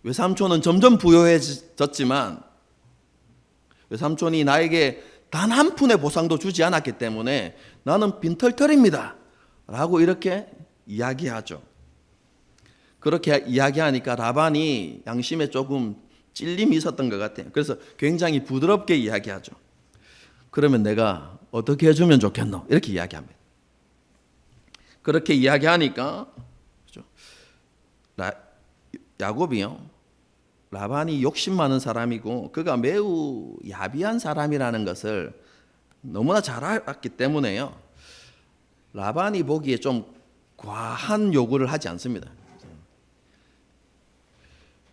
외삼촌은 점점 부유해졌지만 외삼촌이 나에게 단 한 푼의 보상도 주지 않았기 때문에 나는 빈털털입니다 라고 이렇게 이야기하죠. 그렇게 이야기하니까 라반이 양심에 조금 찔림이 있었던 것 같아요. 그래서 굉장히 부드럽게 이야기하죠. 그러면 내가 어떻게 해주면 좋겠노? 이렇게 이야기합니다. 그렇게 이야기하니까 야곱이요, 라반이 욕심 많은 사람이고 그가 매우 야비한 사람이라는 것을 너무나 잘 알았기 때문에요, 라반이 보기에 좀 과한 요구를 하지 않습니다.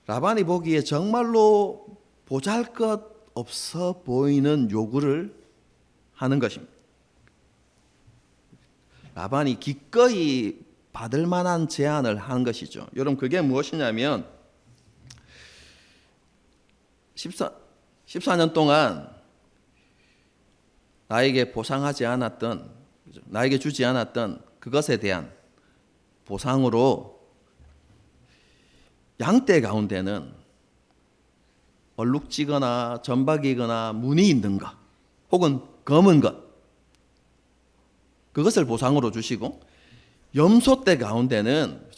라반이 보기에 정말로 보잘것없어 보이는 요구를 하는 것입니다. 라반이 기꺼이 받을 만한 제안을 한 것이죠. 여러분, 그게 무엇이냐면 14년 동안 나에게 보상하지 않았던, 나에게 주지 않았던 그것에 대한 보상으로 양떼 가운데는 얼룩지거나 점박이거나 무늬 있는 것 혹은 검은 것, 그것을 보상으로 주시고, 염소떼 가운데는,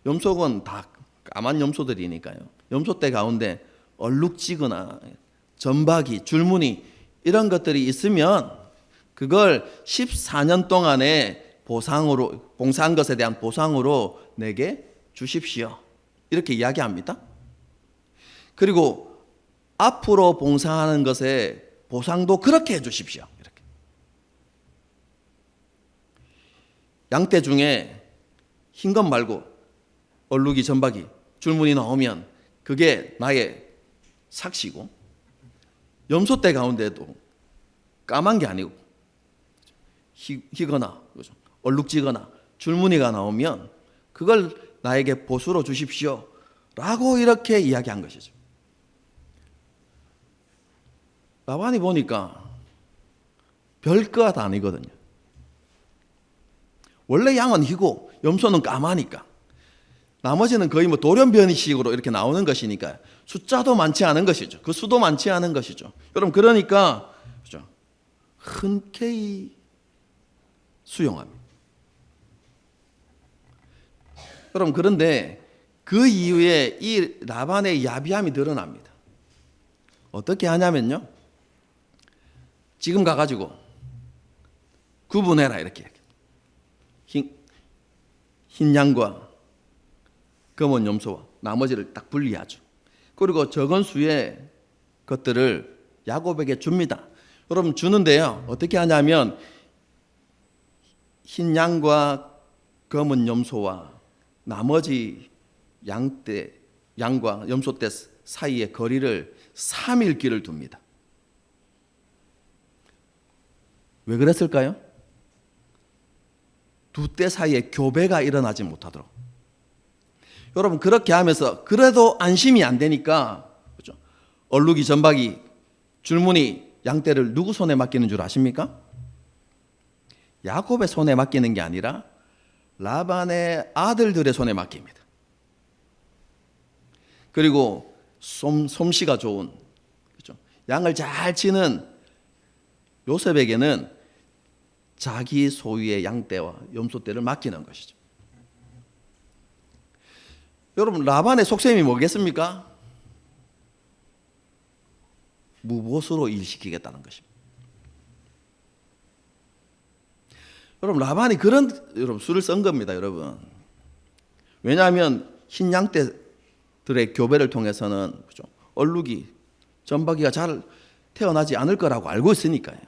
염소건 다 까만 염소들이니까요, 염소떼 가운데 얼룩지거나 점박이, 줄무늬 이런 것들이 있으면 그걸 14년 동안의 보상으로, 봉사한 것에 대한 보상으로 내게 주십시오, 이렇게 이야기합니다. 그리고 앞으로 봉사하는 것에 보상도 그렇게 해 주십시오. 이렇게. 양떼 중에 흰 것 말고 얼룩이, 점박이, 줄무늬 나오면 그게 나의 삭시고, 염소떼 가운데도 까만 게 아니고 희거나 얼룩지거나 줄무늬가 나오면 그걸 나에게 보수로 주십시오 라고 이렇게 이야기한 것이죠. 라반이 보니까 별것 아니거든요. 원래 양은 희고 염소는 까마니까 나머지는 거의 뭐 돌연변이식으로 이렇게 나오는 것이니까 숫자도 많지 않은 것이죠. 그 수도 많지 않은 것이죠. 여러분, 그러니까 흔쾌히 수용합니다. 여러분, 그런데 그 이후에 이 라반의 야비함이 드러납니다. 어떻게 하냐면요, 지금 가가지고 구분해라, 이렇게. 흰 양과 검은 염소와 나머지를 딱 분리하죠. 그리고 적은 수의 것들을 야곱에게 줍니다. 여러분, 주는데요, 어떻게 하냐면 흰 양과 검은 염소와 나머지 양과 염소떼 사이의 거리를 3일 길을 둡니다. 왜 그랬을까요? 두 떼 사이에 교배가 일어나지 못하도록. 여러분, 그렇게 하면서 그래도 안심이 안 되니까, 그렇죠? 얼룩이, 점박이, 줄무늬, 양떼를 누구 손에 맡기는 줄 아십니까? 야곱의 손에 맡기는 게 아니라 라반의 아들들의 손에 맡깁니다. 그리고 솜씨가 좋은, 그렇죠? 양을 잘 치는 요셉에게는 자기 소유의 양떼와 염소떼를 맡기는 것이죠. 여러분, 라반의 속셈이 뭐겠습니까? 무보수로 일시키겠다는 것입니다. 여러분, 라반이 여러분, 수를 쓴 겁니다, 여러분. 왜냐하면 흰 양떼들의 교배를 통해서는, 그렇죠, 얼룩이, 점박이가 잘 태어나지 않을 거라고 알고 있으니까요.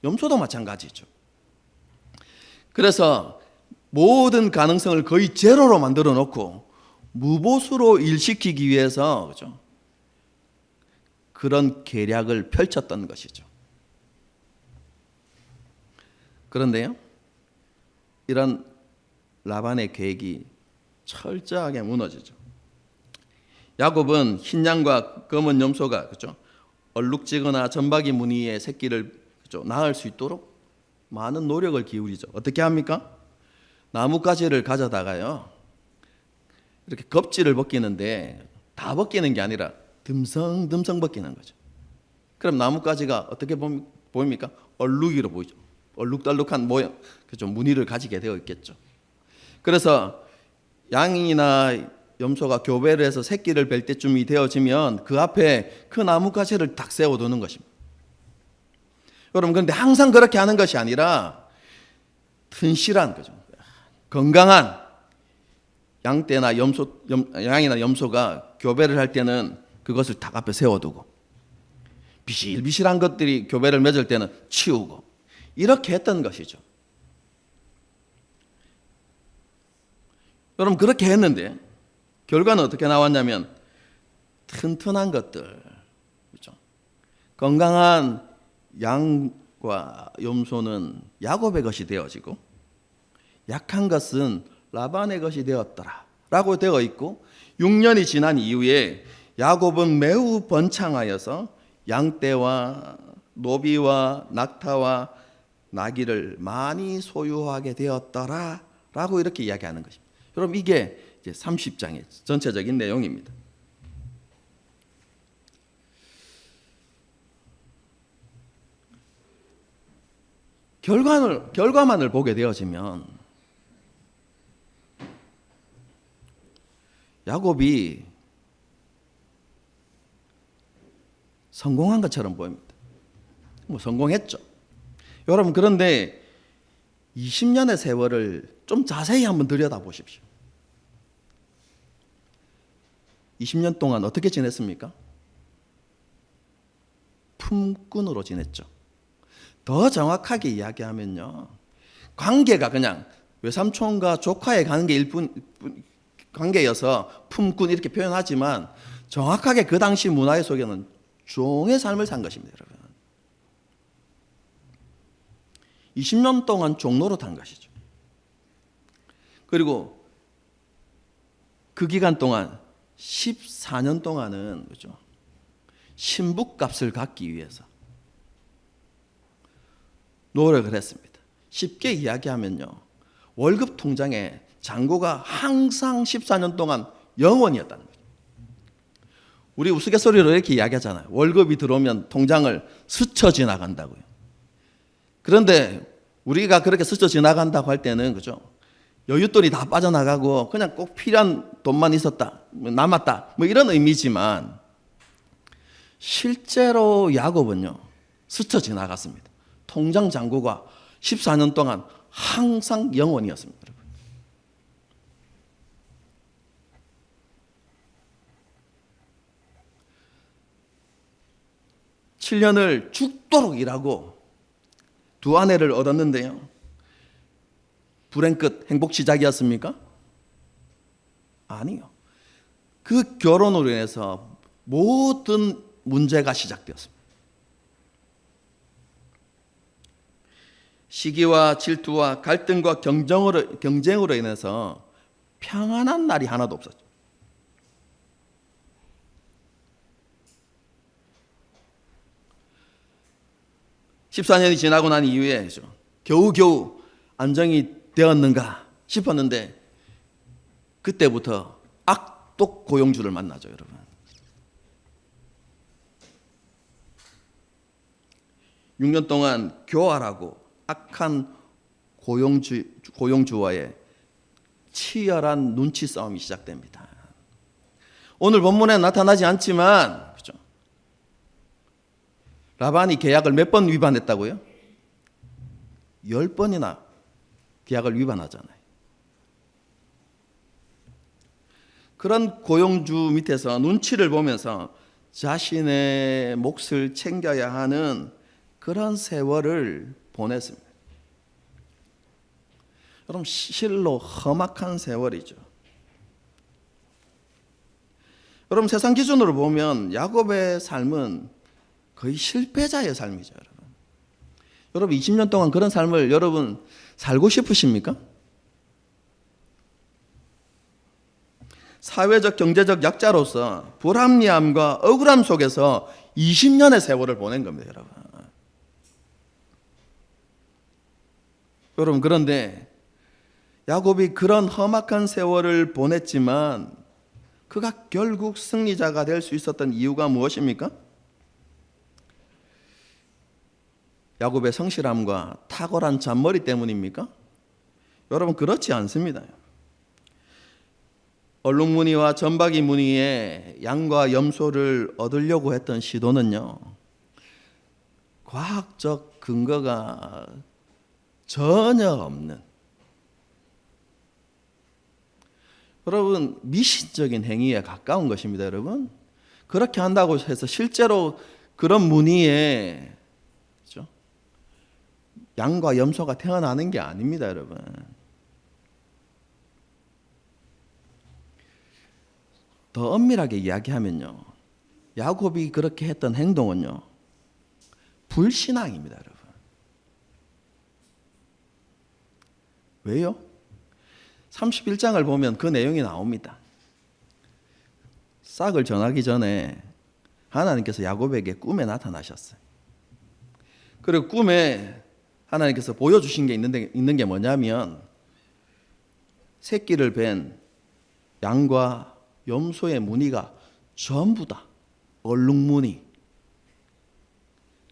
염소도 마찬가지죠. 그래서 모든 가능성을 거의 제로로 만들어 놓고 무보수로 일시키기 위해서, 그렇죠, 그런 계략을 펼쳤던 것이죠. 그런데요, 이런 라반의 계획이 철저하게 무너지죠. 야곱은 흰 양과 검은 염소가, 그렇죠, 얼룩지거나 점박이 무늬의 새끼를, 그렇죠, 낳을 수 있도록 많은 노력을 기울이죠. 어떻게 합니까? 나뭇가지를 가져다가요, 이렇게 겁질을 벗기는데 다 벗기는 게 아니라 듬성듬성 벗기는 거죠. 그럼 나뭇가지가 어떻게 보입니까? 얼룩이로 보이죠. 얼룩덜룩한 모양, 그죠? 무늬를 가지게 되어 있겠죠. 그래서 양이나 염소가 교배를 해서 새끼를 뵐 때쯤이 되어지면 그 앞에 그 나뭇가지를 딱 세워두는 것입니다. 여러분, 그런데 항상 그렇게 하는 것이 아니라 튼실한 거죠. 건강한 양떼나 양이나 염소가 교배를 할 때는 그것을 딱 앞에 세워두고, 비실비실한 것들이 교배를 맺을 때는 치우고, 이렇게 했던 것이죠. 여러분, 그렇게 했는데 결과는 어떻게 나왔냐면 튼튼한 것들, 그렇죠? 건강한 양과 염소는 야곱의 것이 되어지고 약한 것은 라반의 것이 되었더라 라고 되어 있고, 6년이 지난 이후에 야곱은 매우 번창하여서 양떼와 노비와 낙타와 나귀를 많이 소유하게 되었더라 라고 이렇게 이야기하는 것입니다. 여러분, 이게 이제 30장의 전체적인 내용입니다. 결과만을 보게 되어지면 야곱이 성공한 것처럼 보입니다. 성공했죠. 여러분, 그런데 20년의 세월을 좀 자세히 한번 들여다보십시오. 20년 동안 어떻게 지냈습니까? 품꾼으로 지냈죠. 더 정확하게 이야기하면요, 관계가 그냥 외삼촌과 조카의 관계여서 품꾼 이렇게 표현하지만 정확하게 그 당시 문화 속에는 종의 삶을 산 것입니다. 여러분, 20년 동안 종로로 탄 것이죠. 그리고 그 기간 동안 14년 동안은, 그렇죠, 신부값을 갚기 위해서 노력을 했습니다. 쉽게 이야기하면요, 월급 통장에 잔고가 항상 14년 동안 영원이었다는 거죠. 우리 우스갯소리로 이렇게 이야기하잖아요. 월급이 들어오면 통장을 스쳐 지나간다고요. 그런데 우리가 그렇게 스쳐 지나간다고 할 때는, 그죠, 여윳돈이 다 빠져나가고 그냥 꼭 필요한 돈만 있었다, 남았다, 뭐 이런 의미지만 실제로 야곱은요, 스쳐 지나갔습니다. 통장 잔고가 14년 동안 항상 영원이었습니다. 여러분, 7년을 죽도록 일하고 두 아내를 얻었는데요, 불행 끝 행복 시작이었습니까? 아니요. 그 결혼으로 인해서 모든 문제가 시작되었습니다. 시기와 질투와 갈등과 경쟁으로 인해서 평안한 날이 하나도 없었죠. (14년이) 지나고 난 이후에 겨우겨우 안정이 되었는가 싶었는데 그때부터 악독 고용주를 만나죠. 여러분, 6년 동안 교활하고 악한 고용주와의 치열한 눈치 싸움이 시작됩니다. 오늘 본문에 나타나지 않지만, 그렇죠, 라반이 계약을 몇 번 위반했다고요? 10번이나 계약을 위반하잖아요. 그런 고용주 밑에서 눈치를 보면서 자신의 몫을 챙겨야 하는 그런 세월을 보냈습니다. 여러분, 실로 험악한 세월이죠. 여러분, 세상 기준으로 보면 야곱의 삶은 거의 실패자의 삶이죠. 여러분, 20년 동안 그런 삶을 여러분 살고 싶으십니까? 사회적 경제적 약자로서 불합리함과 억울함 속에서 20년의 세월을 보낸 겁니다. 여러분, 그런데 야곱이 그런 험악한 세월을 보냈지만 그가 결국 승리자가 될 수 있었던 이유가 무엇입니까? 야곱의 성실함과 탁월한 잔머리 때문입니까? 여러분, 그렇지 않습니다. 얼룩무늬와 점박이 무늬의 양과 염소를 얻으려고 했던 시도는요, 과학적 근거가 전혀 없는, 여러분, 미신적인 행위에 가까운 것입니다. 여러분, 그렇게 한다고 해서 실제로 그런 무늬에, 그렇죠? 양과 염소가 태어나는 게 아닙니다. 여러분, 더 엄밀하게 이야기하면요, 야곱이 그렇게 했던 행동은요, 불신앙입니다. 여러분, 왜요? 31장을 보면 그 내용이 나옵니다. 싹을 전하기 전에 하나님께서 야곱에게 꿈에 나타나셨어요. 그리고 꿈에 하나님께서 보여주신 게 있는 게 뭐냐면, 새끼를 뵌 양과 염소의 무늬가 전부 다 얼룩무늬,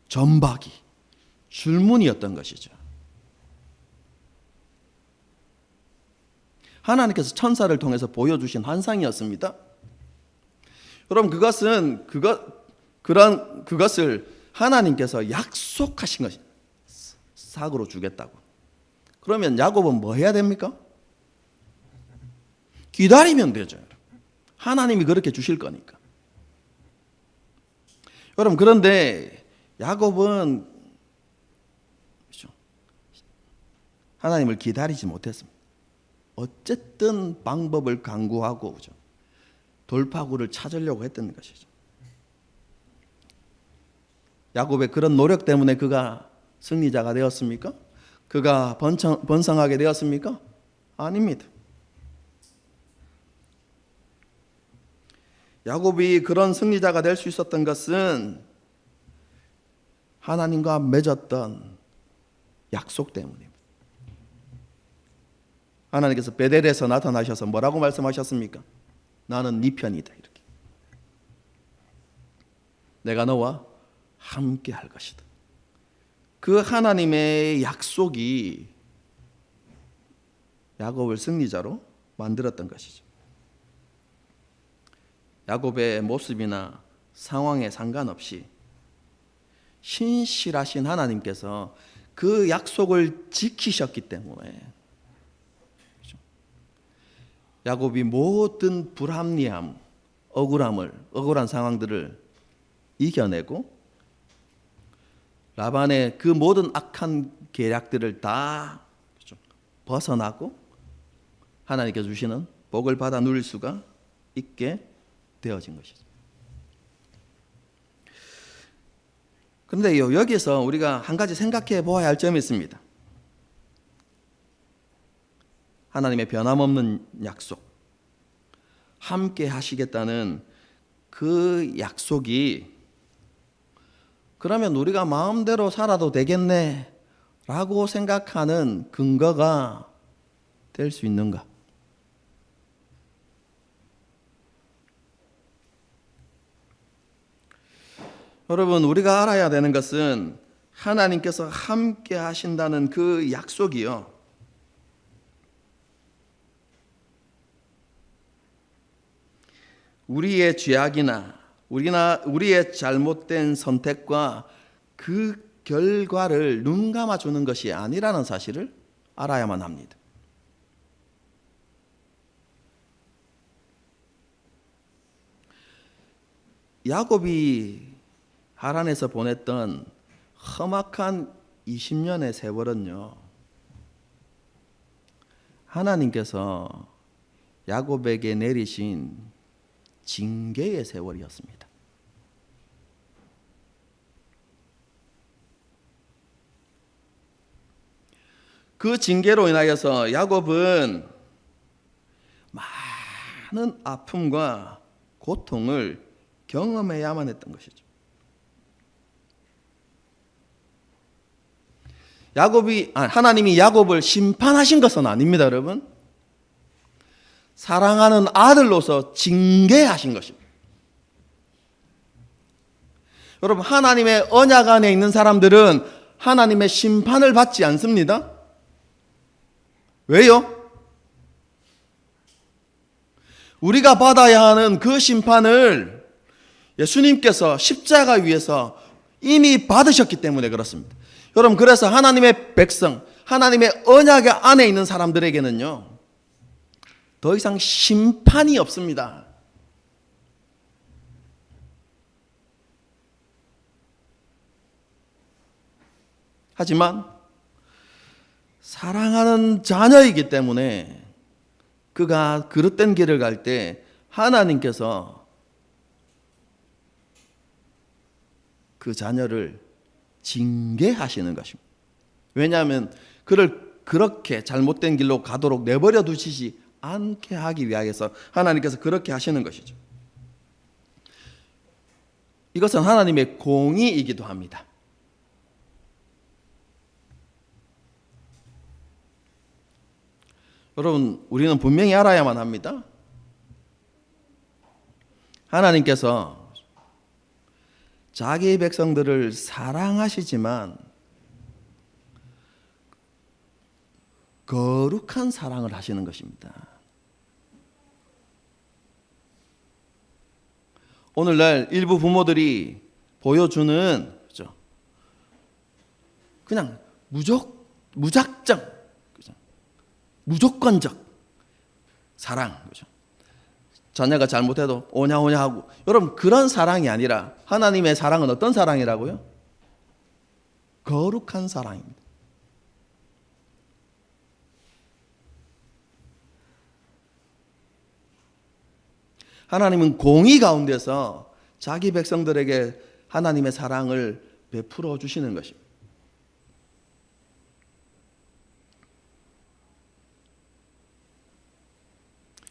점박이, 줄무늬였던 것이죠. 하나님께서 천사를 통해서 보여주신 환상이었습니다. 여러분, 그것을 하나님께서 약속하신 것이 삭으로 주겠다고. 그러면 야곱은 뭐 해야 됩니까? 기다리면 되죠. 하나님이 그렇게 주실 거니까. 여러분, 그런데 야곱은 하나님을 기다리지 못했습니다. 어쨌든 방법을 강구하고, 그죠? 돌파구를 찾으려고 했던 것이죠. 야곱의 그런 노력 때문에 그가 승리자가 되었습니까? 그가 번성하게 되었습니까? 아닙니다. 야곱이 그런 승리자가 될 수 있었던 것은 하나님과 맺었던 약속 때문입니다. 하나님께서 베델에서 나타나셔서 뭐라고 말씀하셨습니까? 나는 네 편이다, 이렇게. 내가 너와 함께 할 것이다. 그 하나님의 약속이 야곱을 승리자로 만들었던 것이죠. 야곱의 모습이나 상황에 상관없이 신실하신 하나님께서 그 약속을 지키셨기 때문에 야곱이 모든 불합리함, 억울한 상황들을 이겨내고 라반의 그 모든 악한 계략들을 다 벗어나고 하나님께서 주시는 복을 받아 누릴 수가 있게 되어진 것이죠. 그런데 여기서 우리가 한 가지 생각해 보아야 할 점이 있습니다. 하나님의 변함없는 약속, 함께 하시겠다는 그 약속이 그러면 우리가 마음대로 살아도 되겠네 라고 생각하는 근거가 될 수 있는가? 여러분, 우리가 알아야 되는 것은 하나님께서 함께 하신다는 그 약속이요, 우리의 죄악이나 우리의 잘못된 선택과 그 결과를 눈 감아주는 것이 아니라는 사실을 알아야만 합니다. 야곱이 하란에서 보냈던 험악한 20년의 세월은요, 하나님께서 야곱에게 내리신 징계의 세월이었습니다. 그 징계로 인하여서 야곱은 많은 아픔과 고통을 경험해야만 했던 것이죠. 하나님이 야곱을 심판하신 것은 아닙니다, 여러분. 사랑하는 아들로서 징계하신 것입니다. 여러분, 하나님의 언약 안에 있는 사람들은 하나님의 심판을 받지 않습니다. 왜요? 우리가 받아야 하는 그 심판을 예수님께서 십자가 위에서 이미 받으셨기 때문에 그렇습니다. 여러분, 그래서 하나님의 백성, 하나님의 언약 안에 있는 사람들에게는요, 더 이상 심판이 없습니다. 하지만 사랑하는 자녀이기 때문에 그가 그릇된 길을 갈 때 하나님께서 그 자녀를 징계하시는 것입니다. 왜냐하면 그를 그렇게 잘못된 길로 가도록 내버려 두시지 않게 하기 위하여서 하나님께서 그렇게 하시는 것이죠. 이것은 하나님의 공의이기도 합니다. 여러분, 우리는 분명히 알아야만 합니다. 하나님께서 자기 백성들을 사랑하시지만 거룩한 사랑을 하시는 것입니다. 오늘날 일부 부모들이 보여주는 그냥 무작정 무조건적 사랑, 그죠? 자녀가 잘못해도 오냐오냐 하고, 여러분, 그런 사랑이 아니라 하나님의 사랑은 어떤 사랑이라고요? 거룩한 사랑입니다. 하나님은 공의 가운데서 자기 백성들에게 하나님의 사랑을 베풀어 주시는 것입니다.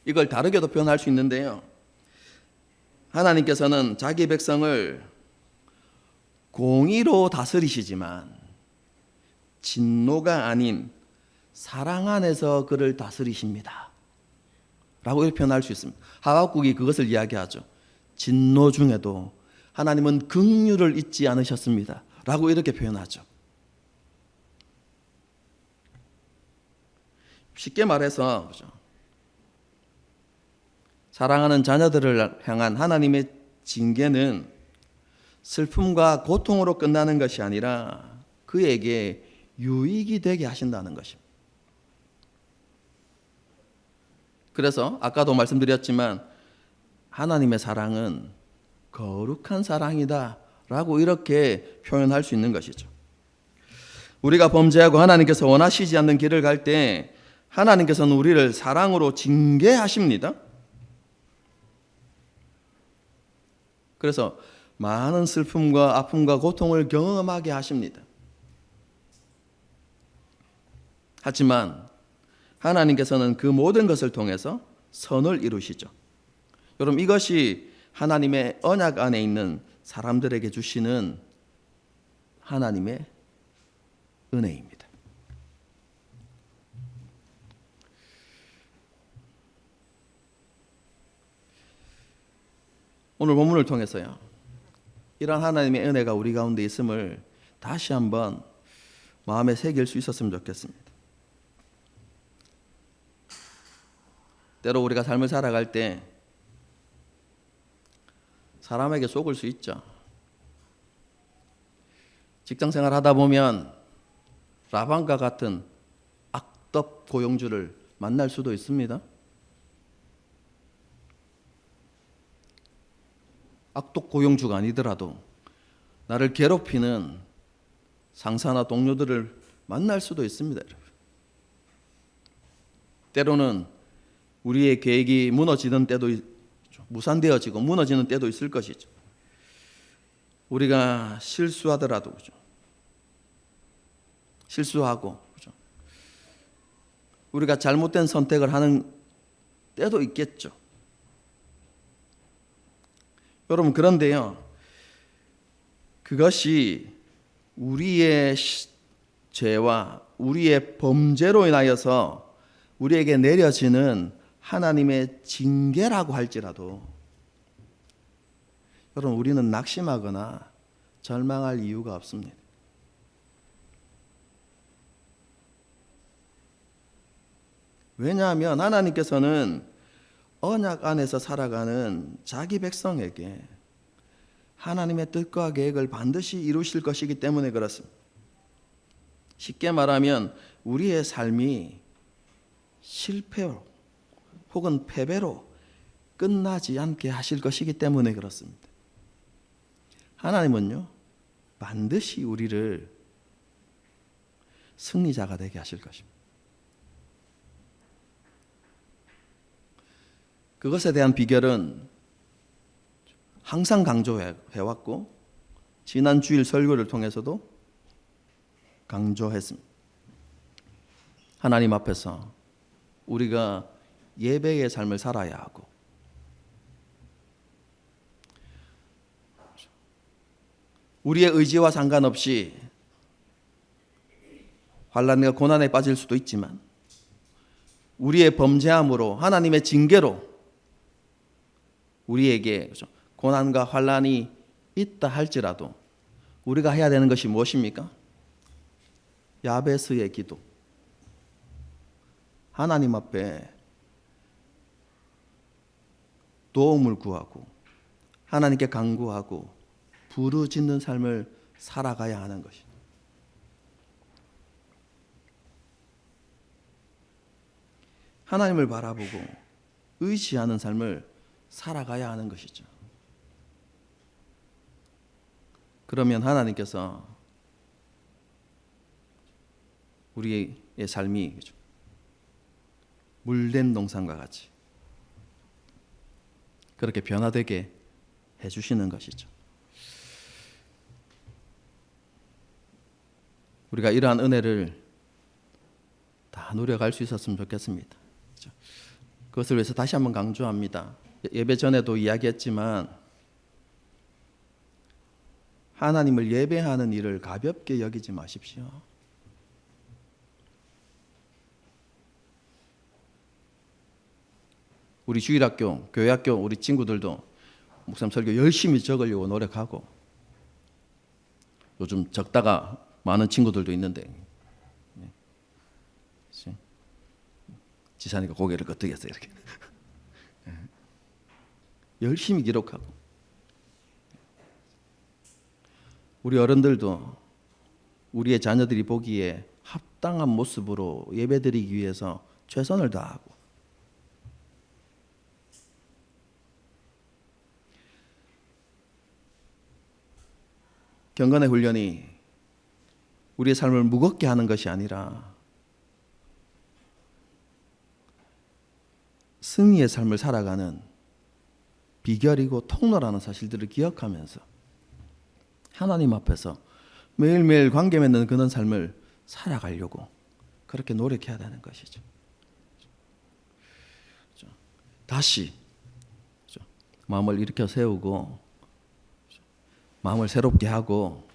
이걸 다르게도 표현할 수 있는데요, 하나님께서는 자기 백성을 공의로 다스리시지만 진노가 아닌 사랑 안에서 그를 다스리십니다 라고 이렇게 표현할 수 있습니다. 하박국이 그것을 이야기하죠. 진노 중에도 하나님은 긍휼을 잊지 않으셨습니다 라고 이렇게 표현하죠. 쉽게 말해서 사랑하는 자녀들을 향한 하나님의 징계는 슬픔과 고통으로 끝나는 것이 아니라 그에게 유익이 되게 하신다는 것입니다. 그래서 아까도 말씀드렸지만 하나님의 사랑은 거룩한 사랑이다 라고 이렇게 표현할 수 있는 것이죠. 우리가 범죄하고 하나님께서 원하시지 않는 길을 갈 때 하나님께서는 우리를 사랑으로 징계하십니다. 그래서 많은 슬픔과 아픔과 고통을 경험하게 하십니다. 하지만 하나님께서는 그 모든 것을 통해서 선을 이루시죠. 여러분, 이것이 하나님의 언약 안에 있는 사람들에게 주시는 하나님의 은혜입니다. 오늘 본문을 통해서요, 이런 하나님의 은혜가 우리 가운데 있음을 다시 한번 마음에 새길 수 있었으면 좋겠습니다. 때로 우리가 삶을 살아갈 때 사람에게 속을 수 있죠. 직장생활 하다 보면 라반과 같은 악덕 고용주를 만날 수도 있습니다. 악독 고용주가 아니더라도 나를 괴롭히는 상사나 동료들을 만날 수도 있습니다. 때로는 우리의 계획이 무너지는 때도 무산되어지고 무너지는 때도 있을 것이죠. 우리가 실수하더라도 실수하고 우리가 잘못된 선택을 하는 때도 있겠죠. 여러분, 그런데요, 그것이 우리의 죄와 우리의 범죄로 인하여서 우리에게 내려지는 하나님의 징계라고 할지라도 여러분, 우리는 낙심하거나 절망할 이유가 없습니다. 왜냐하면 하나님께서는 언약 안에서 살아가는 자기 백성에게 하나님의 뜻과 계획을 반드시 이루실 것이기 때문에 그렇습니다. 쉽게 말하면 우리의 삶이 실패로 혹은 패배로 끝나지 않게 하실 것이기 때문에 그렇습니다. 하나님은요, 반드시 우리를 승리자가 되게 하실 것입니다. 그것에 대한 비결은 항상 강조해왔고 지난 주일 설교를 통해서도 강조했습니다. 하나님 앞에서 우리가 예배의 삶을 살아야 하고 우리의 의지와 상관없이 환난과 고난에 빠질 수도 있지만 우리의 범죄함으로 하나님의 징계로 우리에게 고난과 환난이 있다 할지라도 우리가 해야 되는 것이 무엇입니까? 야베스의 기도. 하나님 앞에 도움을 구하고 하나님께 간구하고 부르짖는 삶을 살아가야 하는 것이죠. 하나님을 바라보고 의지하는 삶을 살아가야 하는 것이죠. 그러면 하나님께서 우리의 삶이 물된 농산과 같이 그렇게 변화되게 해주시는 것이죠. 우리가 이러한 은혜를 다 누려갈 수 있었으면 좋겠습니다. 그것을 위해서 다시 한번 강조합니다. 예배 전에도 이야기했지만 하나님을 예배하는 일을 가볍게 여기지 마십시오. 우리 주일학교, 교회학교 우리 친구들도 목사님 설교 열심히 적으려고 노력하고 요즘 적다가 많은 친구들도 있는데 지사니까 고개를 끄덕였어요. 이렇게 열심히 기록하고 우리 어른들도 우리의 자녀들이 보기에 합당한 모습으로 예배드리기 위해서 최선을 다하고 경건의 훈련이 우리의 삶을 무겁게 하는 것이 아니라 승리의 삶을 살아가는 비결이고 통로라는 사실들을 기억하면서 하나님 앞에서 매일매일 관계 맺는 그런 삶을 살아가려고 그렇게 노력해야 되는 것이죠. 다시 마음을 일으켜 세우고 마음을 새롭게 하고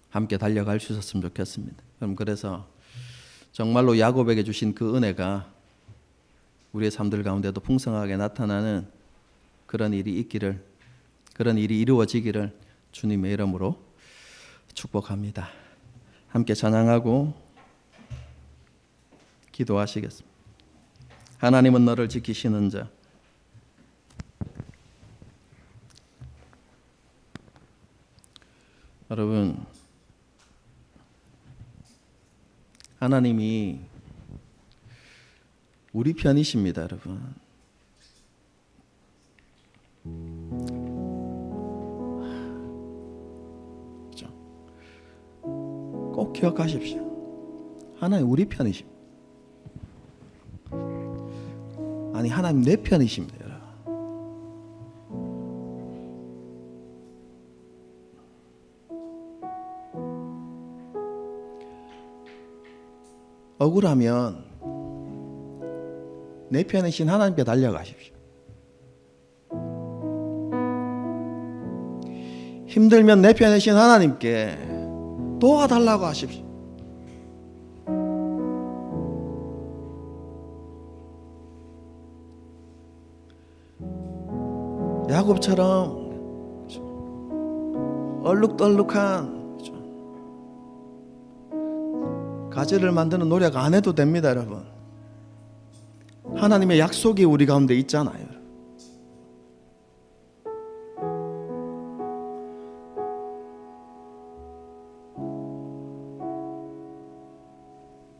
함께 달려갈 수 있었으면 좋겠습니다. 그럼 그래서 정말로 야곱에게 주신 그 은혜가 우리의 삶들 가운데도 풍성하게 나타나는 그런 일이 있기를, 그런 일이 이루어지기를 주님의 이름으로 축복합니다. 함께 찬양하고 기도하시겠습니다. 하나님은 너를 지키시는 자, 여러분, 하나님이 우리 편이십니다, 여러분. 꼭 기억하십시오. 하나님 우리 편이십니다. 아니, 하나님 내 편이십니다, 여러분. 억울하면 내 편이신 하나님께 달려가십시오. 힘들면 내 편이신 하나님께 도와달라고 하십시오. 야곱처럼 얼룩덜룩한 가지를 만드는 노력 안 해도 됩니다, 여러분. 하나님의 약속이 우리 가운데 있잖아요.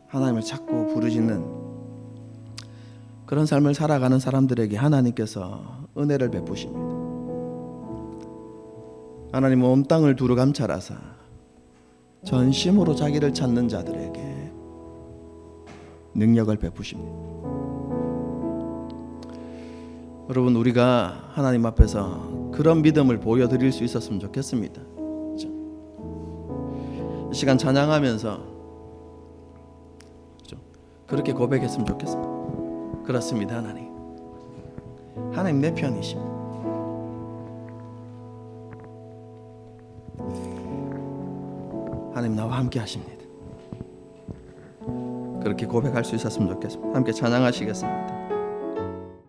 하나님을 찾고 부르짖는 그런 삶을 살아가는 사람들에게 하나님께서 은혜를 베푸십니다. 하나님은 온 땅을 두루 감찰하사 전심으로 자기를 찾는 자들에게 능력을 베푸십니다. 여러분, 우리가 하나님 앞에서 그런 믿음을 보여드릴 수 있었으면 좋겠습니다. 그렇죠? 이 시간 찬양하면서 그렇죠? 그렇게 고백했으면 좋겠습니다. 그렇습니다. 하나님 내 편이십니다. 하나님 나와 함께 하십니다. 그렇게 고백할 수 있었으면 좋겠습니다. 함께 찬양하시겠습니다.